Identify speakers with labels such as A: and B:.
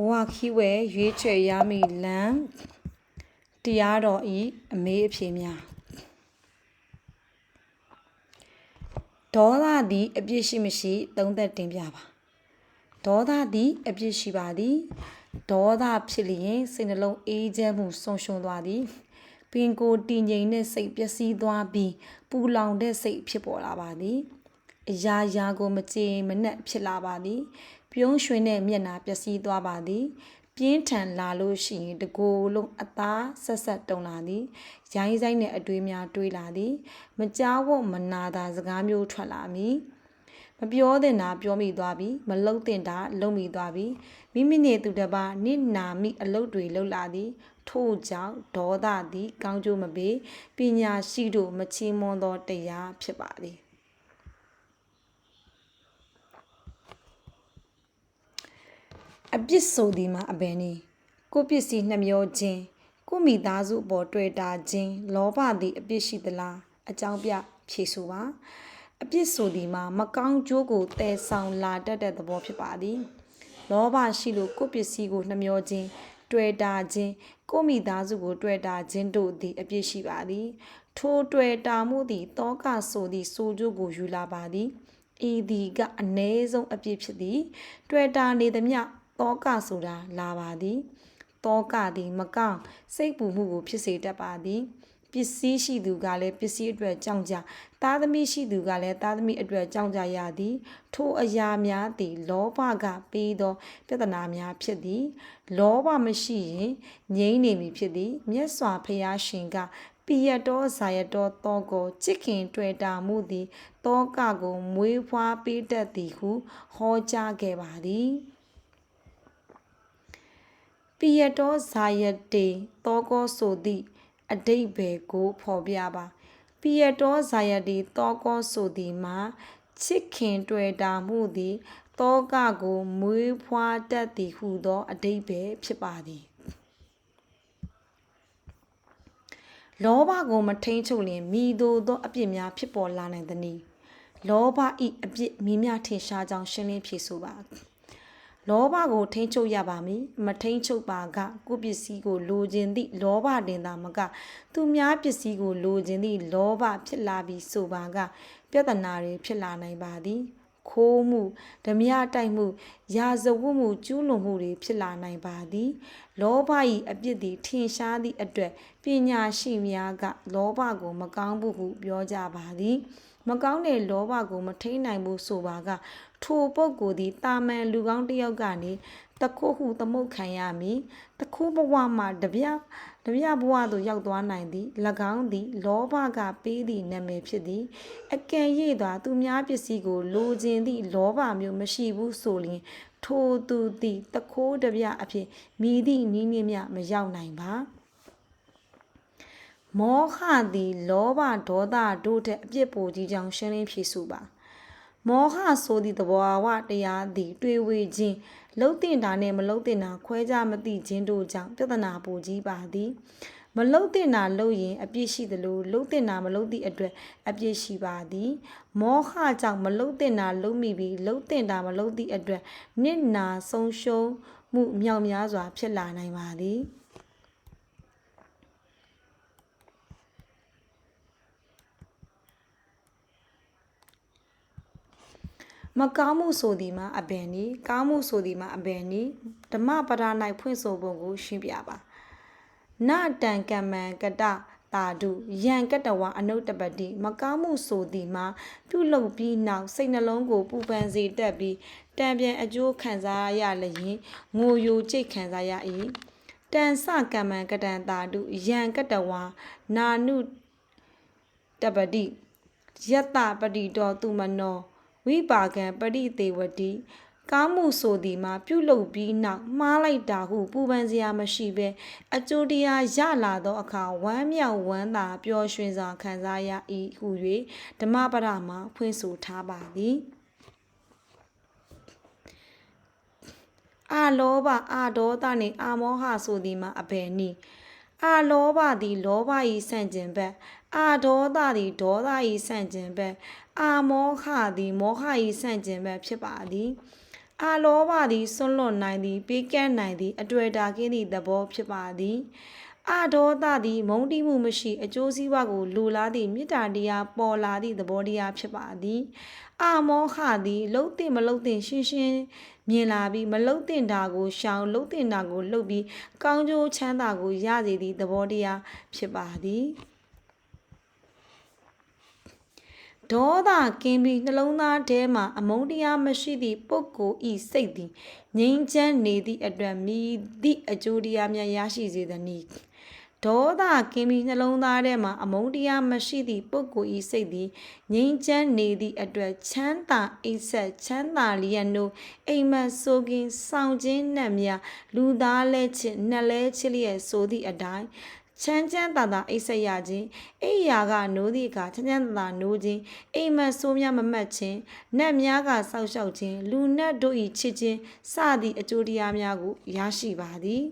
A: ဝါခိဝဲရွေးချယ်ရမည်လမ်းတရားတော်ဤအမေးအဖြေများဒေါသသည်အပြစ်ရှိမရှိသုံးသက်တင်ပြပါဒေါသသည်အပြစ်ရှိပါသည်ဒေါသဖြစ်လျင်စိတ်နှလုံးအေးချမ်းမှုဆုံးရှုံးသွားသည်ပင်ကိုတည်ငြိမ်တဲ့စိတ်ပျက်စီးသွားပြီးပူလောင်တဲ့စိတ်ဖြစ်ပေါ်လာပါသည်အရာရာကိုမကြေမနက်ဖြစ်လာပါသည်ပြုံးရွှင်တဲ့မျက်နှာပျက်စီးသွားပါသည်ပြင်းထန်လာလို့ရှိရင်တကိုယ်လုံးအသားဆက်ဆက်တုံလာသည်ရိုင်းဆိုင်တဲ့အတွေးများတွေးလာသည်မကြောက်ဝတ်မနာတာစကားမျိုးထွက်လာမည်မပြောတဲ့နာပြောမိသွားပြီမလုံတဲ့တာလုံမိသွားပြီမိမိနဲ့သူတစ်ပါးနိနာမိအလုတ်တွေလှုပ်လာသည်ထို့ကြောင့်ဒေါသသည်ကောင်းကျိုးမပေးပညာရှိတို့မချီးမွမ်းသောတရားဖြစ်ပါသည်အပြစ်ဆိုသည်မှာအဘယ်နည်းကိုပစ္စည်းနှမျောခြင်းကိုမိသားစုအပေါ်တွေ့တာခြင်းလောဘသည်အပြစ်ရှိသလားအကြောင်းပြဖြေဆိုပါအပြစ်ဆိုသည်မှာမကောင်းကျိုးကိုတည်ဆောင်လာတတ်တဲ့သဘောဖြစ်ပါသည်လောဘရှိလို့ကိုပစ္စည်းကိုနှမျောခြင်းတွေ့တာခြင်းကိုမိသားစုကိုတွေ့တာခြင်းတို့သည်အပြစ်ရှိပါသည်ထိုတွေ့တာမှုသည်တောကဆိုသည့်ဆိုကျိုးကိုယူလာပါသည်ဤသည်ကအနည်းဆုံးအပြစ်ဖြစ်သည်တွေ့တာနေသမျှတောကဆိုတာလာပါသည်တောကသည်မကောင်းစိတ်ပူမှုကိုဖြစ်စေတတ်ပါသည်ပစ္စည်းရှိသူကလည်းပစ္စည်းအတွက်ကြောက်ကြသားသမီးရှိသူကလည်းသားသမီးအတွက်ကြောက်ကြရသည်ထိုအရာများသည်လောဘကပေးသောပြဿနာများဖြစ်သည်လောဘမရှိရင်ငြိမ်းနေမည်ဖြစ်သည်မြတ်စွာဘုရားရှင်ကပိယတောဇာယတောတောကိုချစ်ခင်တွေ့တာမှုသည်တောကကိုမွေးဖွားပေးတတ်သည်ဟုဟောကြားခဲ့ပါသည်ပိယတောဇာယတေတောကောဆိုသည့်အဓိပ္ပာယ်ကိုဖော်ပြပါပိယတောဇာယတေတောကောဆိုသည်မှာချစ်ခင်တွေ့တာမှုသည်တောကကိုမွေးဖွားတတ်သည်ဟုသောအဓိပ္ပာယ်ဖြစ်ပါသည်လောဘကိုမထိန်ချုပ်လျင်မိတို့သောအပြစ်များဖြစ်ပေါ်လာနိုင်သည်လောဘဤအပြစ်မိများထင်ရှားကြောင်းရှင်းလင်းဖြေဆိုပါလောဘကိုထိန်းချုပ်ရပါမည်မထိန်းချုပ်ပါကကိုပစ္စည်းကိုလိုချင်သည့်လောဘတင်သာမကသူများပစ္စည်းကိုလိုချင်သည့်လောဘဖြစ်လာပြီးဆိုပါကပြဿနာတွေဖြစ်လာနိုင်ပါသည်ခိုးမှုဓမြတိုက်မှုရာဇဝတ်မှုကျူးလွန်မှုတွေဖြစ်လာနိုင်ပါသည်လောဘ၏အပြစ်သည်ထင်ရှားသည့်အတွက်ပညာရှိများကလောဘကိုမကောင်းဘူးဟုပြောကြပါသည်မကောင်းတဲ့လောဘကိုမထိန်နိုင်ဘူးဆိုပါကထိုပုဂ္ဂိုလ်သည်တာမန်လူကောင်းတစ်ယောက်ကနေတခိုးဟုသမုတ်ခံရမည်တခိုးဘဝမှာတပြဘဝသို့ရောက်သွားနိုင်သည်၎င်းသည်လောဘကပေးသည့်နာမည်ဖြစ်သည်အကယ်၍သာသူများပစ္စည်းကိုလိုချင်သည့်လောဘမျိုးမရှိဘူးဆိုလျှင်ထိုသူသည်တခိုးတပြအဖြစ်မိသည့်နီးနှင့်မျှမရောက်နိုင်ပါမောဟသည်လောဘဒေါသတို့ထက်အပြစ်ပိုကြီးကြောင်းရှင်းလင်းဖြေဆိုပါမောဟဆိုသည့်သဘောဝတရားသည်တွေးဝေခြင်းလှုပ်တင်တာနှင့်မလှုပ်တင်တာခွဲခြားမသိခြင်းတို့ကြောင့်ပြဿနာပိုကြီးပါသည်မလှုပ်တင်တာလှုပ်ရင်အပြစ်ရှိသလိုလှုပ်တင်တာမလှုပ်သည့်အတွက်အပြစ်ရှိပါသည်မောဟကြောင့်မလှုပ်တင်တာလှုပ်မိပြီးလှုပ်တင်တာမလှုပ်သည့်အတွက်နစ်နာဆုံးရှုံးမှုမြောက်များစွာဖြစ်လာနိုင်ပါသည်မကောင်းမှုဆိုသည်မှာအဘယ်နည်းကောင်းမှုဆိုသည်မှာအဘယ်နည်းဓမ္မပဒ၌ဖွင့်ဆိုပုံကိုရှင်းပြပါနတံကမ္မံကတတာဒုယံကတဝအနုတ္တပတိမကောင်းမှုဆိုသည်မှာပြုလုပ်ပြီးနောက်စိတ်နှလုံးကိုပူပန်စေတတ်ပြီးတံပြန်အကျိုးခံစားရလျင်ငိုယိုကြိတ်ခံစားရ၏တံစကမ္မံကတံတာဒုယံကတဝနာနုတပတိယတပတိတောသူမနောဝိပါကံပရိသေဝတိကောင်းမှုဆိုသည်မှာပြုလုပ်ပြီးနောက်မှားလိုက်တာဟုပူပန်စရာမရှိဘဲအကျိုးတရားရလာသောအခါဝမ်းမြောက်ဝမ်းသာပျော်ရွှင်စွာခံစားရ၏ဟု၍ဓမ္မပဒမှာဖွင့်ဆိုထားပါသည်အာလောဘအာဒေါသနှင့်အာမောဟဆိုသည်မှာအဘယ်နည်းအာလောဘသည်လောဘ၏ဆန့်ကျင်ဘက်အာဒေါသသည်ဒေါသ၏ဆန့်ကျင်ဘက်အာမောဟသည်မောဟ၏ဆန့်ကျင်ဘက်ဖြစ်ပါသည် အာလောဘသည်ဆွန့်လွတ်နိုင်သည်ပေးကမ်းနိုင်သည်အတွေ့အတာကင်းသည့်သဘောဖြစ်ပါသည်အဒေါသသည်မုန်းတီးမှုမရှိအကျိုးစီးပွားကိုလိုလားသည့်မေတ္တာတရားပေါ်လာသည့်သဘောတရားဖြစ်ပါသည်အာမောဟသည်လှုပ်တင်မလှုပ်တင်ရှင်းရှင်းမြင်လာပြီးမလှုပ်တင်တာကိုရှောင်လှုပ်တင်တာကိုလှုပ်ပြီးကောင်းကျိုးချမ်းသာကိုရစေသည့်သဘောတရားဖြစ်ပါသည်ဒေါသကင်းပြီးနှလုံးသားထဲမှအမုန်းတရားမရှိသည့်ပုဂ္ဂိုလ်ဤစိတ်သည်ငြိမ်းချမ်းနေသည့်အတွက်မြည်သည့်အကျိုးတရားများရရှိစေသည်ဒေါသကင်းပြီးနှလုံးသားထဲမှအမုန်းတရားမရှိသည့်ပုဂ္ဂိုလ်ဤစိတ်သည်ငြိမ်းချမ်းနေသည့်အတွက်ချမ်းသာအိပ်ဆက်ချမ်းသာလျက်နိုးအိမ်မက်ဆိုကင်းဆောင်ခြင်းနှံ့များလူသားလဲချစ်နှက်လဲချစ်လျက်ဆိုသည့်အတိုင်းချမ်းချမ်းသာသာအိပ်ဆက်ရခြင်းအိယာကနိုးသည့်အခါချမ်းချမ်းသာသာနိုးခြင်းအိမ်မက်ဆိုးများမမတ်ခြင်းနတ်များကစောက်ရှောက်ခြင်းလူနတ်တို့၏ချစ်ခြင်းစသည့်အကျိုးတရားများကိုရရှိပါသည်